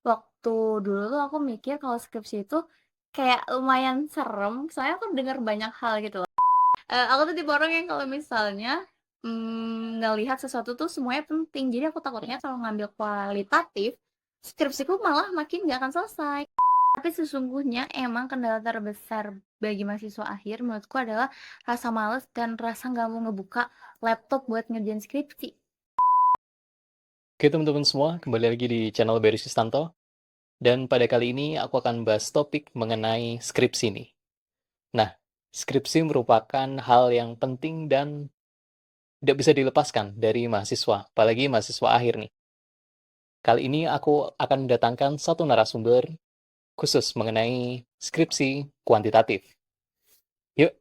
waktu dulu tuh aku mikir kalau skripsi itu kayak lumayan serem, soalnya aku dengar banyak hal gitu loh. Aku tuh tipe orang yang kalau misalnya ngelihat sesuatu tuh semuanya penting, jadi aku takutnya kalau ngambil kualitatif, skripsiku malah makin gak akan selesai. Tapi sesungguhnya emang kendala terbesar bagi mahasiswa akhir menurutku adalah rasa males dan rasa nggak mau ngebuka laptop buat ngerjain skripsi. Oke teman-teman semua, kembali lagi di channel Bery Sustanto. Dan pada kali ini aku akan bahas topik mengenai skripsi nih. Nah, skripsi merupakan hal yang penting dan tidak bisa dilepaskan dari mahasiswa, apalagi mahasiswa akhir nih. Kali ini aku akan mendatangkan satu narasumber khusus mengenai skripsi kuantitatif. Yuk,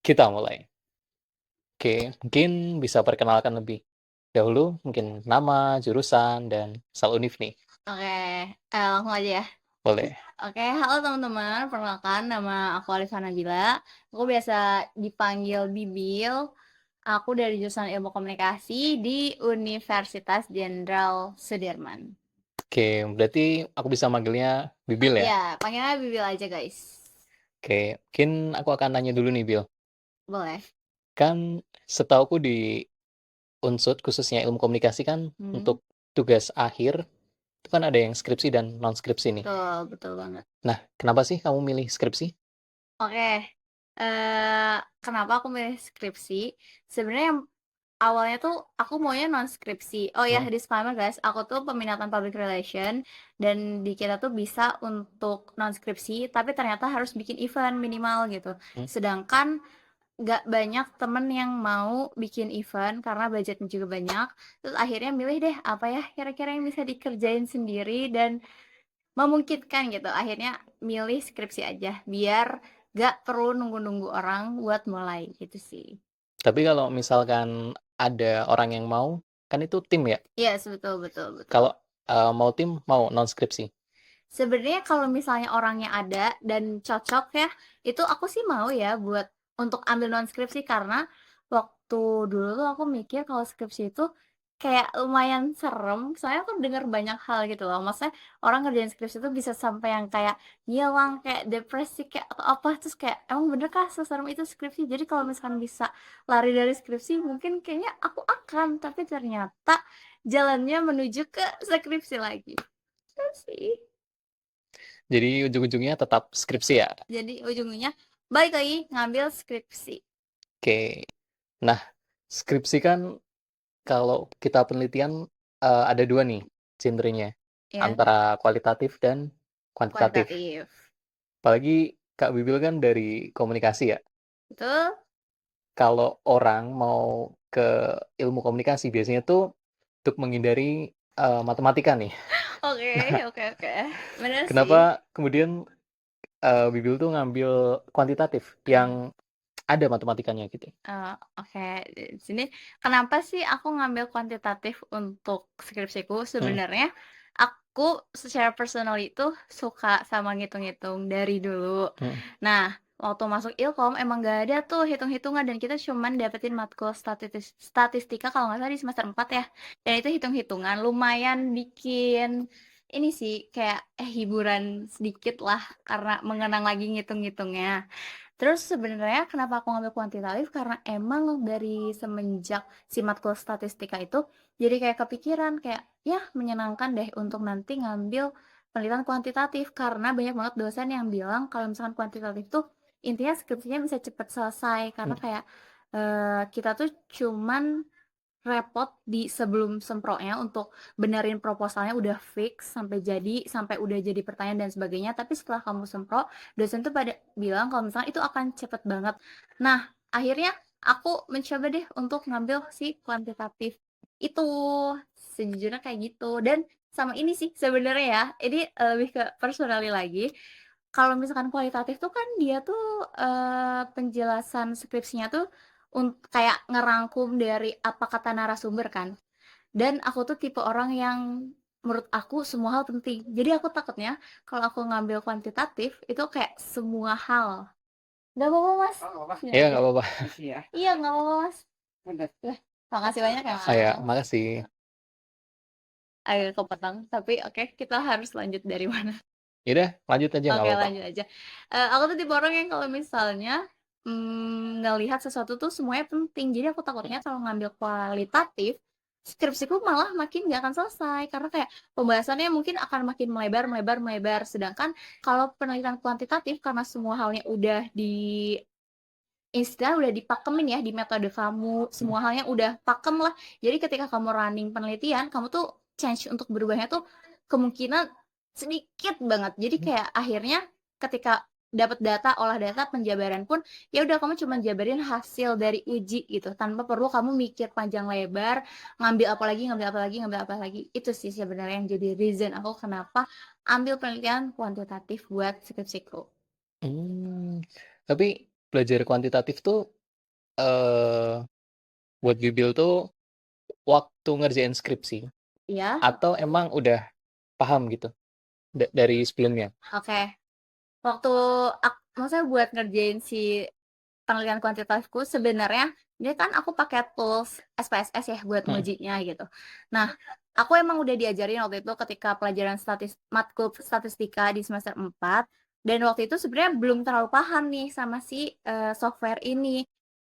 kita mulai. Oke, mungkin bisa perkenalkan lebih dahulu, mungkin nama, jurusan, dan asal univ nih. Oke, langsung aja ya. Boleh. Oke, halo teman-teman, perkenalkan nama aku Alisa Nabila. Aku biasa dipanggil Bibil. Aku dari jurusan Ilmu Komunikasi di Universitas Jenderal Sudirman. Oke, berarti aku bisa manggilnya Bibil ya? Ya, panggilnya Bibil aja guys. Oke, mungkin aku akan nanya dulu nih, Bil. Boleh. Kan setauku di Unsud, khususnya ilmu komunikasi kan, Hmm, untuk tugas akhir, itu kan ada yang skripsi dan non-skripsi nih. betul, betul banget. Nah, kenapa sih kamu milih skripsi? Oke, kenapa aku milih skripsi? Sebenarnya yang awalnya tuh aku maunya non skripsi. Oh ya, Hmm, disclaimer guys, aku tuh peminatan public relation dan di kita tuh bisa untuk non skripsi, tapi ternyata harus bikin event minimal gitu. hmm. Sedangkan nggak banyak temen yang mau bikin event karena budgetnya juga banyak. Terus akhirnya milih deh apa ya kira-kira yang bisa dikerjain sendiri dan memungkinkan gitu. Akhirnya milih skripsi aja biar gak perlu nunggu-nunggu orang buat mulai gitu sih. Tapi kalau misalkan ada orang yang mau, kan itu tim ya? Iya, yes, betul betul betul. Kalau mau tim, mau non-skripsi. Sebenarnya kalau misalnya orangnya ada dan cocok ya, itu aku sih mau ya buat untuk ambil non skripsi karena waktu dulu tuh aku mikir kalau skripsi itu kayak lumayan serem, soalnya aku dengar banyak hal gitu loh. Maksudnya orang ngerjain skripsi itu bisa sampai yang kayak ngilang, kayak depresi, kayak atau apa, terus kayak emang bener kah seserem itu skripsi? Jadi kalau misalkan bisa lari dari skripsi, mungkin kayaknya aku akan, tapi ternyata jalannya menuju ke skripsi lagi. Itu sih. Jadi ujung-ujungnya tetap skripsi ya? Jadi ujungnya balik lagi ngambil skripsi. Oke. Nah, skripsi kan kalau kita penelitian ada dua nih genrenya, Ya, antara kualitatif dan kuantitatif. kuantitatif. Apalagi Kak Bibil kan dari komunikasi ya. Betul? Kalau orang mau ke ilmu komunikasi biasanya tuh untuk menghindari matematika nih. Oke, Nah, oke, oke. Bener sih. kenapa kemudian Bibil tuh ngambil kuantitatif yang ada matematikanya gitu? Oke, di sini kenapa sih aku ngambil kuantitatif untuk skripsiku? Hmm, Sebenarnya aku secara personal itu suka sama ngitung-ngitung dari dulu. hmm. Nah, waktu masuk Ilkom emang gak ada tuh hitung-hitungan dan kita cuman dapetin matkul statistika kalau nggak salah di semester 4 ya. Dan itu hitung-hitungan lumayan bikin ini sih kayak hiburan sedikit lah karena mengenang lagi ngitung-ngitungnya. Terus sebenarnya kenapa aku ngambil kuantitatif karena emang dari semenjak si matkul statistika itu jadi kayak kepikiran kayak ya menyenangkan deh untuk nanti ngambil penelitian kuantitatif karena banyak banget dosen yang bilang kalau misalkan kuantitatif tuh intinya skripsinya bisa cepet selesai karena Hmm. kayak kita tuh cuman repot di sebelum semprotnya untuk benerin proposalnya udah fix sampai jadi sampai udah jadi pertanyaan dan sebagainya tapi setelah kamu semprot dosen tuh pada bilang kalau misalnya itu akan cepet banget. Nah akhirnya aku mencoba deh untuk ngambil si kuantitatif itu, sejujurnya kayak gitu. Dan sama ini sih sebenarnya ya ini lebih ke personally lagi. Kalau misalkan kualitatif tuh kan dia tuh penjelasan skripsinya tuh kayak ngerangkum dari apa kata narasumber kan. Dan aku tuh tipe orang yang menurut aku semua hal penting. Jadi aku takutnya kalau aku ngambil kuantitatif itu kayak semua hal. Gak apa-apa mas. Sini Ya aja. nggak apa-apa. Iya gak apa-apa mas. Makasih banyak ya Oh ya, mas. makasih. agak kepotong, tapi oke, kita harus lanjut dari mana? Yaudah, lanjut aja nggak Oke, apa-apa. lanjut aja. Aku tuh tipe orang yang kalau misalnya ngelihat sesuatu tuh semuanya penting. Jadi aku takutnya kalau ngambil kualitatif, skripsiku malah makin nggak akan selesai karena kayak pembahasannya mungkin akan makin melebar, melebar, melebar. Sedangkan kalau penelitian kuantitatif karena semua halnya udah di istilah udah dipakemin ya di metode kamu, semua halnya udah pakem lah. Jadi ketika kamu running penelitian, kamu tuh change untuk berubahnya tuh kemungkinan sedikit banget. Jadi kayak akhirnya ketika dapat data, olah data, penjabaran pun ya udah kamu cuma jabarin hasil dari uji gitu tanpa perlu kamu mikir panjang lebar, ngambil apa lagi, ngambil apa lagi, ngambil apa lagi. Itu sih sebenarnya yang jadi reason aku kenapa ambil penelitian kuantitatif buat skripsiku. Hmm, tapi belajar kuantitatif tuh eh buat Bibil tuh waktu ngerjain skripsi Ya, atau emang udah paham gitu dari sebelumnya? oke. Waktu maksudnya buat ngerjain si penelitian kuantitatifku sebenarnya ini kan aku pakai tools SPSS ya buat Mm. ngujinya gitu. Nah, aku emang udah diajarin waktu itu ketika pelajaran matkul statistika di semester 4 dan waktu itu sebenarnya belum terlalu paham nih sama si software ini.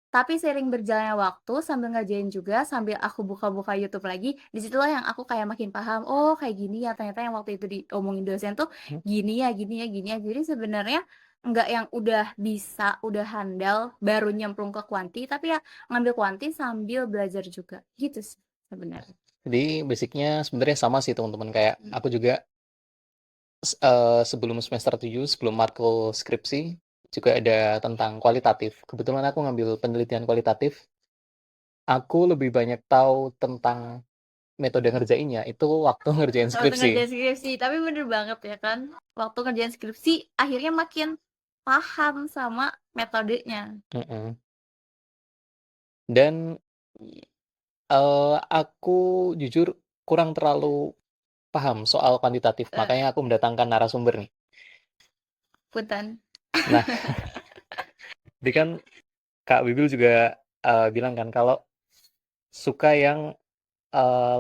Tapi sering berjalannya waktu sambil ngerjain juga, sambil aku buka-buka YouTube lagi, disitulah yang aku kayak makin paham, oh kayak gini ya ternyata yang waktu itu diomongin dosen tuh gini ya, gini ya, gini ya. Jadi sebenarnya nggak yang udah bisa, udah handal, baru nyemplung ke kuanti, tapi ya ngambil kuanti sambil belajar juga. Gitu sih sebenarnya. Jadi basicnya sebenarnya sama sih teman-teman, kayak aku juga sebelum semester 7, sebelum matkul skripsi juga ada tentang kualitatif. Kebetulan aku ngambil penelitian kualitatif. Aku lebih banyak tahu tentang metode ngerjainnya itu waktu ngerjain Waktu skripsi. ngerjain skripsi, tapi bener banget ya kan, waktu ngerjain skripsi akhirnya makin paham sama metodenya. Mm-mm. Dan aku jujur kurang terlalu paham soal kuantitatif, Eh, makanya aku mendatangkan narasumber nih. Punten. Nah, tadi kan Kak Bibil juga bilang kan kalau suka yang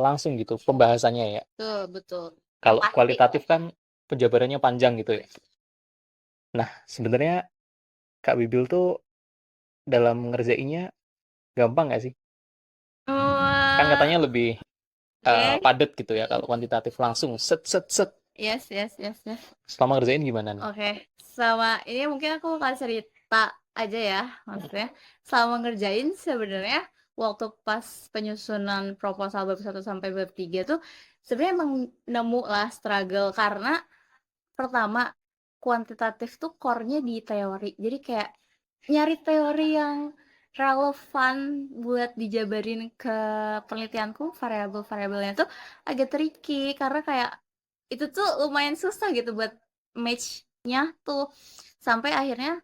langsung gitu pembahasannya ya. Betul, betul. Yang Kalau pasti. kualitatif kan penjabarannya panjang gitu ya. Nah, sebenarnya Kak Bibil tuh dalam ngerjainnya gampang nggak sih? Kan Wah, katanya lebih oke. padat gitu ya kalau kuantitatif langsung set set set. Yes, yes, yes, yes. Selama ngerjain gimana nih? Oke. Sama ini mungkin aku bakal cerita aja ya, maksudnya. Selama ngerjain sebenarnya waktu pas penyusunan proposal bab 1 sampai bab 3 tuh sebenarnya emang nemu lah struggle karena pertama kuantitatif tuh core-nya di teori. Jadi kayak nyari teori yang relevan buat dijabarin ke penelitianku, variabel-variabelnya tuh agak tricky karena kayak itu tuh lumayan susah gitu buat match-nya tuh sampai akhirnya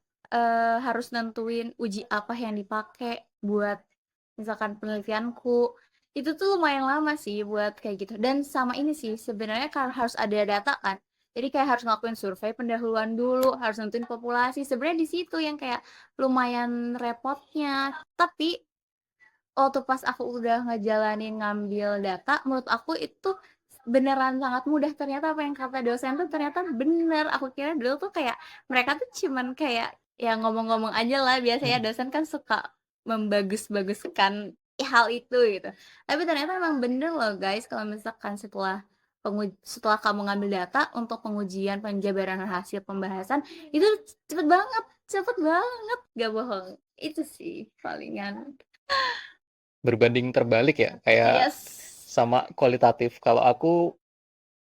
harus nentuin uji apa yang dipakai buat misalkan penelitianku. Itu tuh lumayan lama sih buat kayak gitu. Dan sama ini sih sebenarnya kan harus ada data kan. Jadi kayak harus ngelakuin survei pendahuluan dulu, harus nentuin populasi. Sebenarnya di situ yang kayak lumayan repotnya. Tapi waktu pas aku udah ngejalanin ngambil data, menurut aku itu beneran sangat mudah. Ternyata apa yang kata dosen tuh ternyata bener. Aku kira dulu tuh kayak mereka tuh cuman kayak ya ngomong-ngomong aja lah. Biasanya dosen kan suka membagus-baguskan hal itu gitu. Tapi ternyata emang bener loh guys kalau misalkan setelah kamu ngambil data untuk pengujian penjabaran hasil pembahasan itu cepet banget, gak bohong. Itu sih palingan. Berbanding terbalik ya, kayak Yes. sama kualitatif. Kalau aku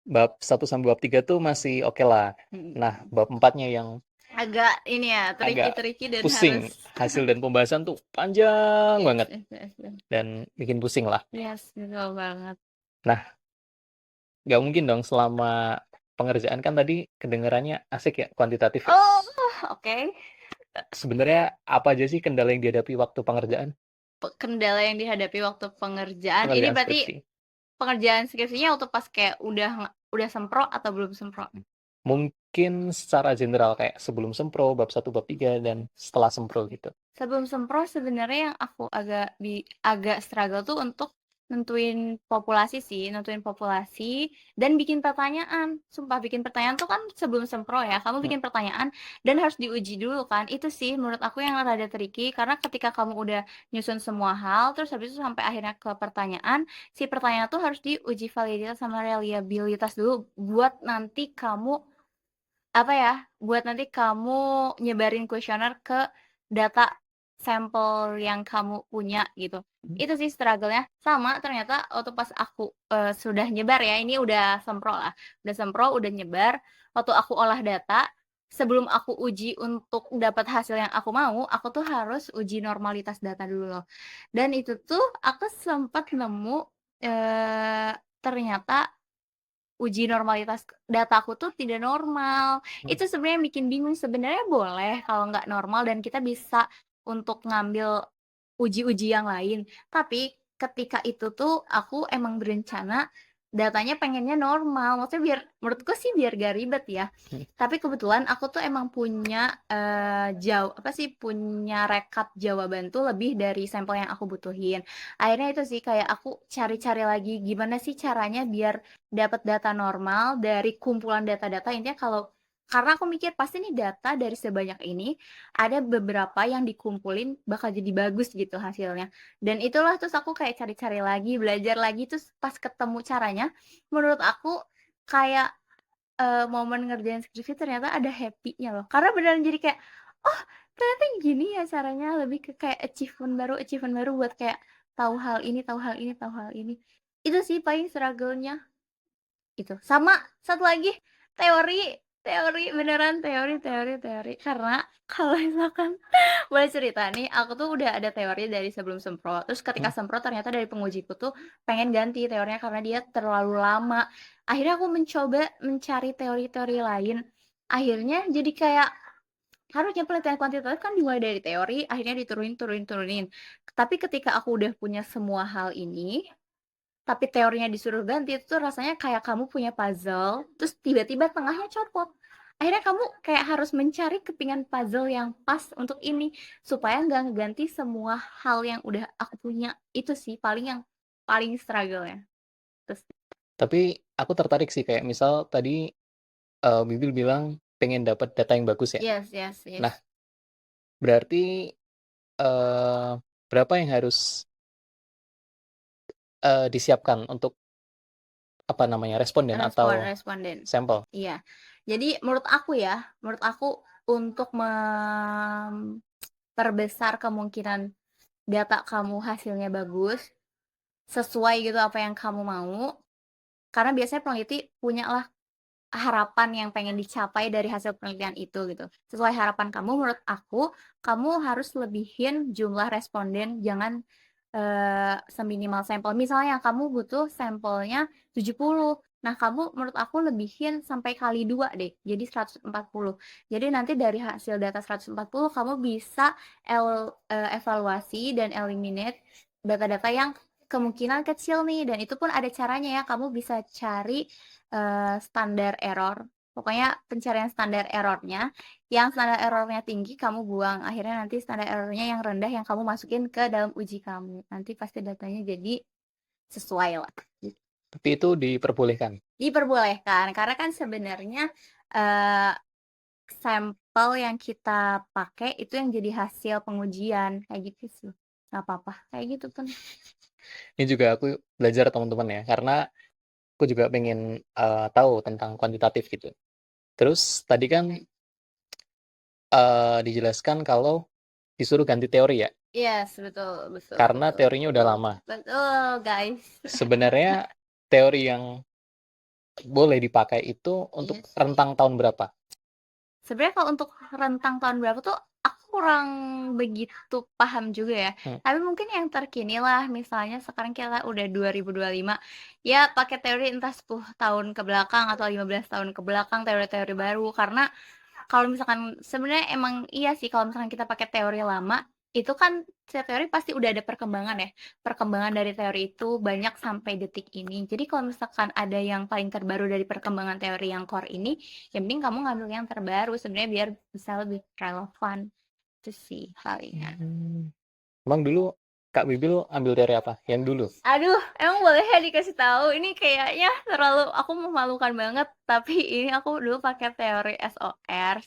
bab 1 sampai bab 3 tuh masih oke lah. Nah, bab 4-nya yang Agak ini ya, agak tricky-tricky dan pusing. harus Hasil dan pembahasan tuh panjang yes, banget yes, yes, yes. dan bikin pusing lah. Yes, betul banget. Nah, nggak mungkin dong selama pengerjaan kan tadi kedengarannya asik ya kuantitatif ya. Oh, oke. Sebenarnya apa aja sih kendala yang dihadapi waktu pengerjaan? Kendala yang dihadapi waktu pengerjaan. Ini Pengerjaan berarti skripsi. pengerjaan skripsinya waktu pas kayak udah sempro atau belum sempro? Mungkin secara general kayak sebelum sempro, bab 1, bab 3, dan setelah sempro gitu. Sebelum sempro sebenarnya yang aku agak struggle tuh untuk Nentuin populasi sih, nentuin populasi dan bikin pertanyaan. Sumpah bikin pertanyaan tuh kan sebelum sempro ya, kamu Hmm. bikin pertanyaan dan harus diuji dulu kan. Itu sih menurut aku yang rada tricky karena ketika kamu udah nyusun semua hal, terus habis itu sampai akhirnya ke pertanyaan, si pertanyaan tuh harus diuji validitas sama reliabilitas dulu buat nanti kamu apa ya, buat nanti kamu nyebarin kuesioner ke data sampel yang kamu punya gitu. Itu sih struggle-nya. Sama ternyata waktu pas aku sudah nyebar ya, ini udah sempro lah. Udah sempro, udah nyebar. Waktu aku olah data, sebelum aku uji untuk dapat hasil yang aku mau, aku tuh harus uji normalitas data dulu loh. Dan itu tuh aku sempat nemu ternyata uji normalitas data aku tuh tidak normal. Hmm. Itu sebenarnya yang bikin bingung. Sebenarnya boleh kalau nggak normal dan kita bisa untuk ngambil uji-uji yang lain. Tapi ketika itu tuh aku emang berencana datanya pengennya normal. Maksudnya biar menurutku sih biar gak ribet ya. Tapi kebetulan aku tuh emang punya apa sih punya rekap jawaban tuh lebih dari sampel yang aku butuhin. Akhirnya itu sih kayak aku cari-cari lagi gimana sih caranya biar dapat data normal dari kumpulan data-data. Intinya kalau karena aku mikir pasti nih data dari sebanyak ini ada beberapa yang dikumpulin bakal jadi bagus gitu hasilnya. Dan itulah terus aku kayak cari-cari lagi, belajar lagi terus pas ketemu caranya, menurut aku kayak momen ngerjain skripsi ternyata ada happy-nya loh. Karena beneran jadi kayak, oh ternyata gini ya caranya, lebih ke kayak achievement baru buat kayak tahu hal ini, tahu hal ini, tahu hal ini. Itu sih paling struggle-nya itu. Sama satu lagi teori, teori beneran teori. Karena kalau misalkan boleh cerita nih, aku tuh udah ada teori dari sebelum sempro. Terus ketika Hmm. sempro ternyata dari pengujiku tuh pengen ganti teorinya karena dia terlalu lama. Akhirnya aku mencoba mencari teori-teori lain. Akhirnya jadi kayak harusnya penelitian kuantitatif kan dimulai dari teori, akhirnya turunin. Tapi ketika aku udah punya semua hal ini, tapi teorinya disuruh ganti itu tuh rasanya kayak kamu punya puzzle terus tiba-tiba tengahnya copot, akhirnya kamu kayak harus mencari kepingan puzzle yang pas untuk ini supaya nggak ngeganti semua hal yang udah aku punya. Itu sih paling yang paling struggle ya. Terus Tapi aku tertarik sih kayak misal tadi Bibil bilang pengen dapat data yang bagus ya. yes. Nah, berarti eh, berapa yang harus disiapkan untuk apa namanya responden atau Responden, sampel? iya. Jadi menurut aku untuk memperbesar kemungkinan data kamu hasilnya bagus sesuai gitu apa yang kamu mau, karena biasanya peneliti punyalah harapan yang pengen dicapai dari hasil penelitian itu gitu. Sesuai harapan kamu, menurut aku, kamu harus lebihin jumlah responden, jangan seminimal sampel. Misalnya kamu butuh sampelnya 70. Nah, kamu menurut aku lebihin sampai kali 2 deh. Jadi 140. Jadi nanti dari hasil data 140 kamu bisa evaluasi dan eliminate data-data yang kemungkinan kecil nih. Dan itu pun ada caranya ya. Kamu bisa cari standar error. Pokoknya pencarian standar errornya, yang standar errornya tinggi kamu buang. Akhirnya nanti standar errornya yang rendah yang kamu masukin ke dalam uji kamu. Nanti pasti datanya jadi sesuai lah. Tapi itu diperbolehkan. Diperbolehkan, karena kan sebenarnya eh, sampel yang kita pakai itu yang jadi hasil pengujian. Kayak gitu sih. Gak apa-apa. Kayak gitu pun. Ini juga aku belajar teman-teman ya, karena aku juga pengen tahu tentang kuantitatif gitu. Terus tadi kan dijelaskan kalau disuruh ganti teori ya, Yes, betul, betul, karena betul, teorinya udah betul. lama. Betul, guys. Sebenarnya teori yang boleh dipakai itu untuk Yes. rentang tahun berapa? Sebenarnya kalau untuk rentang tahun berapa tuh aku kurang begitu paham juga ya. Hmm. Tapi mungkin yang terkini lah, misalnya sekarang kita udah 2025, ya pakai teori entah 10 tahun ke belakang atau 15 tahun ke belakang teori-teori baru. Karena kalau misalkan sebenarnya emang iya sih kalau misalkan kita pakai teori lama itu kan setiap teori pasti udah ada perkembangan ya. Perkembangan dari teori itu banyak sampai detik ini. Jadi kalau misalkan ada yang paling terbaru dari perkembangan teori yang core ini, yang penting kamu ngambil yang terbaru sebenarnya biar bisa lebih relevan. Itu sih palingnya. Hmm. Emang dulu Kak Bibil ambil dari apa? Yang dulu. Aduh, emang boleh ya dikasih tahu? Ini kayaknya terlalu aku memalukan banget. Tapi ini aku dulu pakai teori SOR,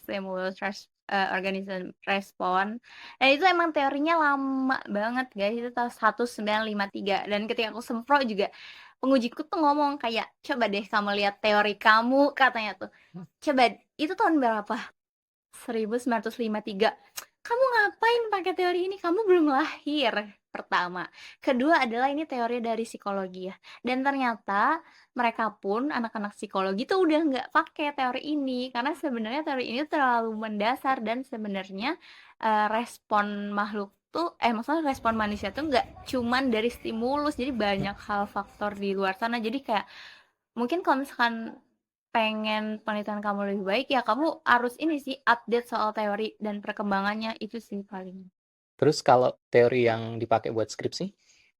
Organism Response. Dan itu emang teorinya lama banget, guys. Itu tahun 1953. Dan ketika aku sempro juga, pengujiku tuh ngomong kayak, coba deh kamu lihat teori kamu, katanya tuh. Coba, itu tahun berapa? 1953. Kamu ngapain pakai teori ini? Kamu belum lahir. Pertama. Kedua adalah ini teori dari psikologi ya. Dan ternyata mereka pun anak-anak psikologi tuh udah nggak pakai teori ini karena sebenarnya teori ini terlalu mendasar dan sebenarnya respon makhluk tuh maksudnya respon manusia tuh nggak cuman dari stimulus, jadi banyak hal faktor di luar sana. Jadi kayak mungkin kalau misalkan pengen penelitian kamu lebih baik ya kamu harus ini sih update soal teori dan perkembangannya itu sih paling. Terus kalau teori yang dipakai buat skripsi?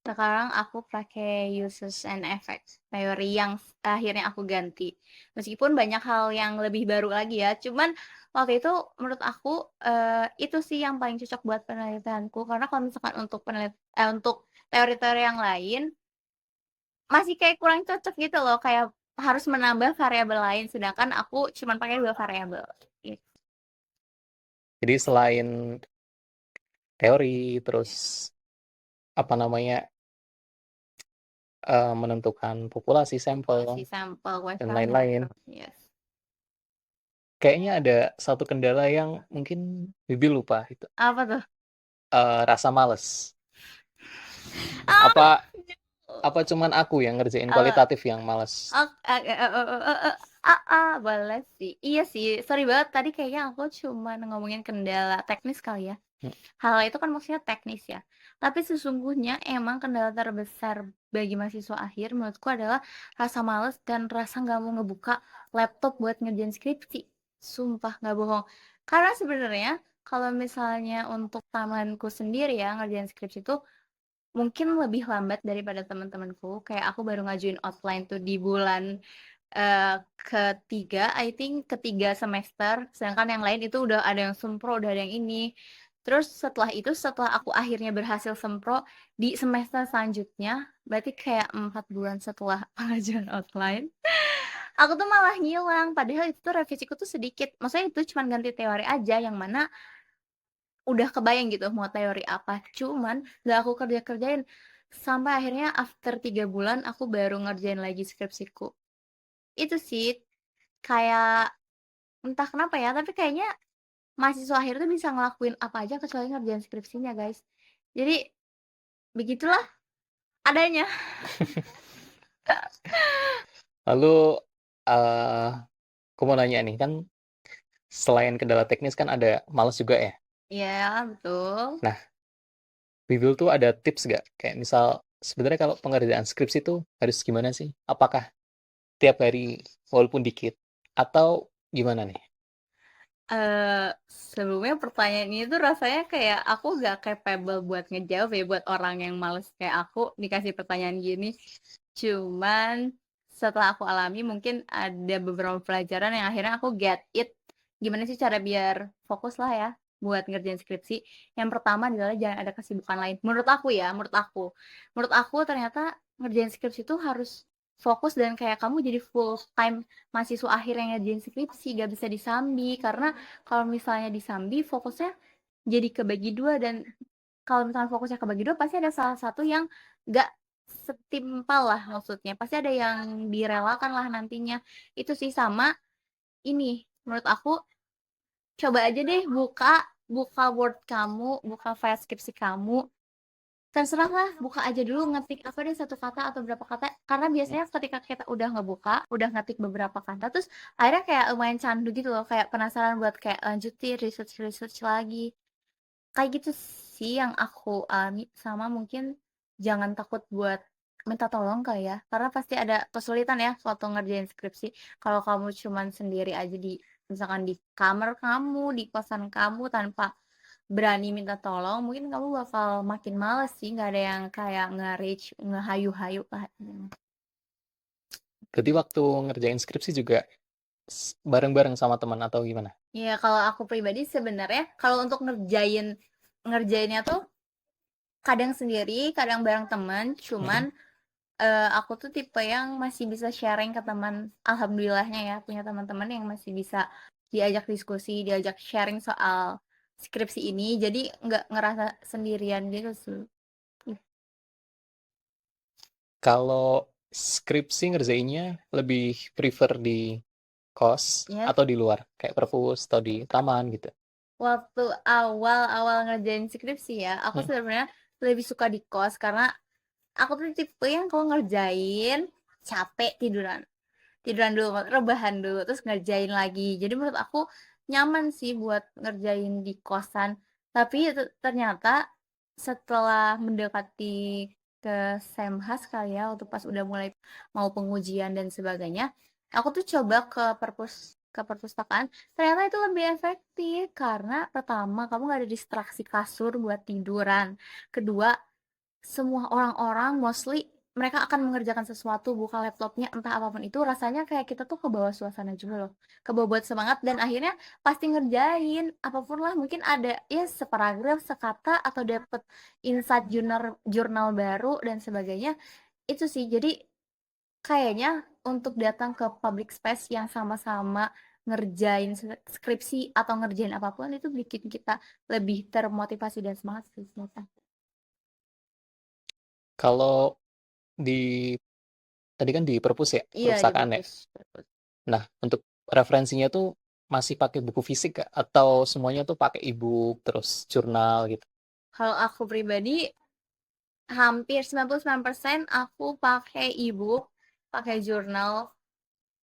Sekarang aku pakai uses and effects teori yang akhirnya aku ganti. Meskipun banyak hal yang lebih baru lagi ya, cuman waktu itu menurut aku itu sih yang paling cocok buat penelitianku karena kalau misalkan untuk teori-teori yang lain masih kayak kurang cocok gitu loh, kayak harus menambah variabel lain sedangkan aku cuma pakai dua variabel gitu. Jadi selain teori, terus apa namanya, menentukan populasi sampel Populasi sampel dan questionnaire, lain-lain. yes. Kayaknya ada satu kendala yang mungkin Bibi lupa itu, Apa tuh? rasa males. Ah, Apa apa cuman aku yang ngerjain eh, kualitatif yang males? boleh sih. Iya sih, sorry banget tadi kayaknya aku cuma ngomongin kendala teknis kali ya. Hmm, Hal itu kan maksudnya teknis ya. Tapi sesungguhnya emang kendala terbesar bagi mahasiswa akhir menurutku adalah rasa males dan rasa nggak mau ngebuka laptop buat ngerjain skripsi. Sumpah nggak bohong. Karena sebenarnya kalau misalnya untuk tamanku sendiri ya ngerjain skripsi itu mungkin lebih lambat daripada teman-temanku. Kayak aku baru ngajuin outline tuh di bulan ketiga, I think ketiga semester. Sedangkan yang lain itu udah ada yang sempro, udah ada yang ini. Terus setelah itu, setelah aku akhirnya berhasil sempro di semester selanjutnya, berarti kayak 4 bulan setelah pengajuan outline, aku tuh malah ngilang. Padahal itu tuh revisiku tuh sedikit. Maksudnya itu cuma ganti teori aja, yang mana udah kebayang gitu mau teori apa, cuman gak aku kerjain sampai akhirnya after 3 bulan aku baru ngerjain lagi skripsiku. Itu sih kayak entah kenapa ya, tapi kayaknya mahasiswa akhir tuh bisa ngelakuin apa aja kecuali ngerjain skripsinya, guys. Jadi begitulah adanya. Lalu, aku mau nanya nih, kan selain kendala teknis kan ada males juga ya? Ya, betul. Nah, Bibil tuh ada tips nggak? Kayak misal, sebenarnya kalau pengerjaan skripsi tuh harus gimana sih? Apakah tiap hari walaupun dikit? Atau gimana nih? Sebelumnya pertanyaan ini tuh rasanya kayak aku gak capable buat ngejawab ya buat orang yang males kayak aku dikasih pertanyaan gini. Cuman setelah aku alami mungkin ada beberapa pelajaran yang akhirnya aku get it. Gimana sih cara biar fokus lah ya buat ngerjain skripsi. Yang pertama adalah jangan ada kesibukan lain. Menurut aku ya, menurut aku. Menurut aku ternyata ngerjain skripsi itu harus fokus dan kayak kamu jadi full time mahasiswa akhir yang ngerjain skripsi, gak bisa disambi karena kalau misalnya disambi fokusnya jadi kebagi dua dan kalau misalnya fokusnya kebagi dua pasti ada salah satu yang gak setimpal lah, maksudnya pasti ada yang direlakan lah nantinya. Itu sih sama ini menurut aku, coba aja deh buka buka Word kamu, buka file skripsi kamu, terserah lah, buka aja dulu, ngetik apa deh satu kata atau berapa kata, karena biasanya ketika kita udah ngebuka udah ngetik beberapa kata terus akhirnya kayak lumayan candu gitu loh, kayak penasaran buat kayak lanjutin research research lagi, kayak gitu sih yang aku alami. Sama mungkin jangan takut buat minta tolong kali ya, karena pasti ada kesulitan ya waktu ngerjain skripsi. Kalau kamu cuman sendiri aja di misalkan di kamar kamu, di kosan kamu tanpa berani minta tolong, mungkin kamu bakal makin males sih, nggak ada yang kayak nge-reach, ngehayu-hayu lah. Berarti waktu ngerjain skripsi juga bareng-bareng sama teman atau gimana? Ya kalau aku pribadi sebenarnya kalau untuk ngerjainnya tuh kadang sendiri, kadang bareng temen, Mm-mm. cuman aku tuh tipe yang masih bisa sharing ke teman. Alhamdulillahnya ya punya teman-teman yang masih bisa diajak diskusi, diajak sharing soal skripsi ini. Jadi nggak ngerasa sendirian gitu sih. Kalau skripsi ngerjainnya lebih prefer di kos Ya, atau di luar, kayak perpus atau di taman gitu. waktu awal-awal ngerjain skripsi ya, aku Hmm. sebenarnya lebih suka di kos karena aku tuh tipe yang kalau ngerjain capek tiduran. Tiduran dulu, rebahan dulu, terus ngerjain lagi. Jadi menurut aku nyaman sih buat ngerjain di kosan. Tapi ternyata setelah mendekati ke Semhas kali ya, waktu pas udah mulai mau pengujian dan sebagainya, aku tuh coba ke perpustakaan. Ternyata itu lebih efektif karena pertama kamu gak ada distraksi kasur buat tiduran. Kedua, semua orang-orang mostly mereka akan mengerjakan sesuatu, buka laptopnya, entah apapun itu, rasanya kayak kita tuh ke bawah suasana juga loh, ke bawah buat semangat, dan akhirnya pasti ngerjain apapun lah, mungkin ada ya separagraf, sekata, atau dapet insight jurnal jurnal baru dan sebagainya. Itu sih, jadi kayaknya untuk datang ke public space yang sama-sama ngerjain skripsi atau ngerjain apapun itu bikin kita lebih termotivasi dan semangat sih ternyata. Kalau di tadi kan di perpus ya, Iya, di perpustakaan ya. perpus. Nah, untuk referensinya tuh masih pakai buku fisik kah? Atau semuanya tuh pakai e-book terus jurnal gitu? Kalau aku pribadi, hampir 99% aku pakai ebook, pakai jurnal.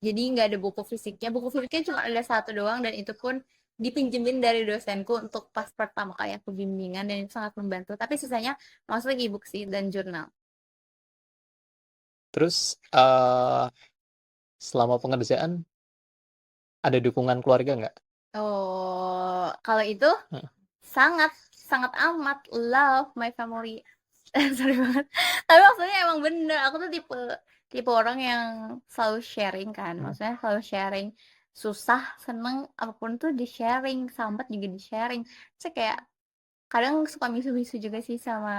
Jadi nggak ada buku fisiknya. Buku fisiknya cuma ada satu doang dan itu pun dipinjemin dari dosenku untuk pas pertama kali aku bimbingan dan itu sangat membantu. Tapi sisanya mostly ebook sih dan jurnal. Terus selama pengerjaan ada dukungan keluarga nggak? Oh, kalau itu Heeh. sangat sangat amat love my family. Sorry banget, tapi maksudnya emang bener aku tuh tipe tipe orang yang selalu sharing kan, Hmm. maksudnya selalu sharing, susah seneng apapun tuh di sharing, sambat juga di sharing. Saya kayak kadang suka misu-misu juga sih sama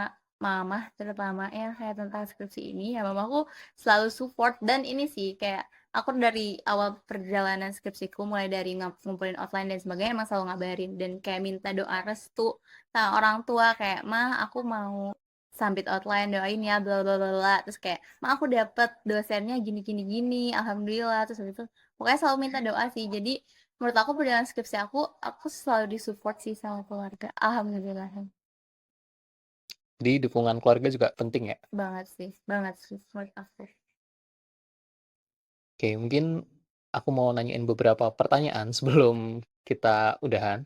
mama, terutama ya kayak tentang skripsi ini ya, mamaku selalu support. Dan ini sih kayak aku dari awal perjalanan skripsiku, mulai dari ngumpulin outline dan sebagainya, emang selalu ngabarin dan kayak minta doa restu sama orang tua, kayak mah aku mau submit outline, doain ya bla bla bla bla. Terus kayak mah aku dapet dosennya gini gini gini, alhamdulillah. Terus habis itu pokoknya selalu minta doa sih. Jadi menurut aku perjalanan skripsi aku selalu disupport sih sama keluarga, alhamdulillah. Jadi dukungan keluarga juga penting ya. Banget sih menurut aku. Oke, mungkin aku mau nanyain beberapa pertanyaan sebelum kita udahan.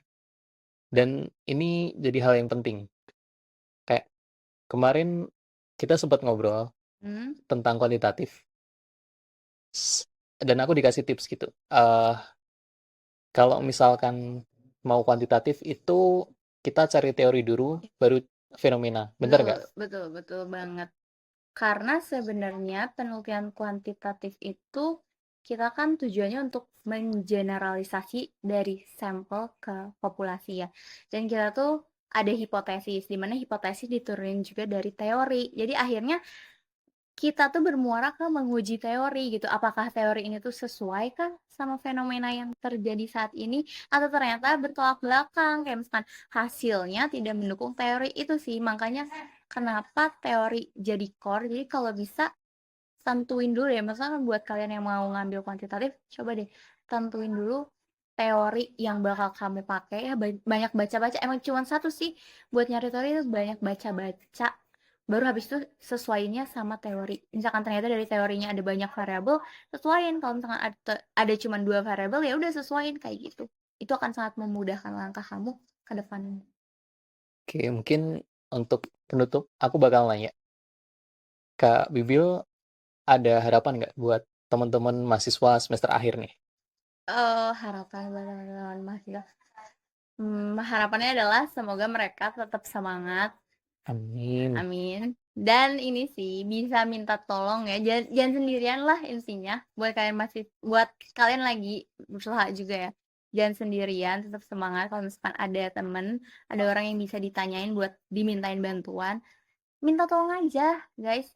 Dan ini jadi hal yang penting. Kayak kemarin kita sempat ngobrol Hmm? tentang kuantitatif. Dan aku dikasih tips gitu. Kalau misalkan mau kuantitatif itu kita cari teori dulu, baru fenomena. Bener Betul, nggak? betul, betul banget. Karena sebenarnya penelitian kuantitatif itu kita kan tujuannya untuk mengeneralisasi dari sampel ke populasi ya. Dan kita tuh ada hipotesis, di mana hipotesis diturunin juga dari teori. Jadi akhirnya kita tuh bermuara ke menguji teori gitu. Apakah teori ini tuh sesuai kah sama fenomena yang terjadi saat ini, atau ternyata bertolak belakang, kayak misalkan hasilnya tidak mendukung teori itu sih. Makanya kenapa teori jadi core. Jadi kalau bisa tentuin dulu ya, misalkan buat kalian yang mau ngambil kuantitatif, coba deh tentuin dulu teori yang bakal kamu pakai ya. Banyak baca-baca, emang cuma satu sih buat nyari teori itu, banyak baca-baca, baru habis itu sesuaiinnya sama teori. Misalkan ternyata dari teorinya ada banyak variabel, sesuaiin. Kalau misalkan ada cuma dua variabel, ya udah sesuaiin kayak gitu. Itu akan sangat memudahkan langkah kamu ke depannya. Oke, mungkin untuk penutup, aku bakal nanya, Kak Bibil ada harapan nggak buat teman-teman mahasiswa semester akhir nih? Harapan buat teman-teman mahasiswa. Harapannya adalah semoga mereka tetap semangat. Amin. Amin. Dan ini sih bisa minta tolong ya, jangan sendirian lah intinya. Buat kalian lagi berusaha juga ya. Jangan sendirian, tetap semangat. Kalau misalkan ada temen, ada orang yang bisa ditanyain buat dimintain bantuan, minta tolong aja, guys.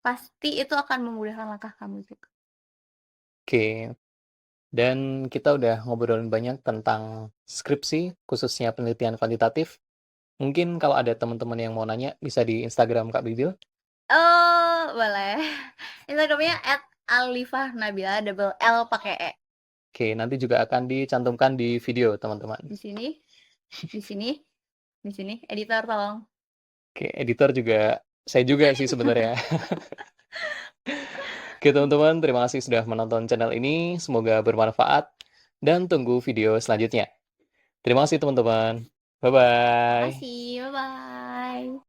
Pasti itu akan memudahkan langkah kamu juga. Oke, dan kita udah ngobrolin banyak tentang skripsi, khususnya penelitian kuantitatif. Mungkin kalau ada teman-teman yang mau nanya, bisa di Instagram Kak Bibil. Oh, boleh. Instagramnya @alifah_nabila, double L pakai E. Oke, nanti juga akan dicantumkan di video, teman-teman. Di sini, di sini, di sini. Editor tolong. Oke, editor juga saya juga sih sebenarnya. Oke, teman-teman, terima kasih sudah menonton channel ini. Semoga bermanfaat dan tunggu video selanjutnya. Terima kasih, teman-teman. Bye-bye. Makasih, bye-bye.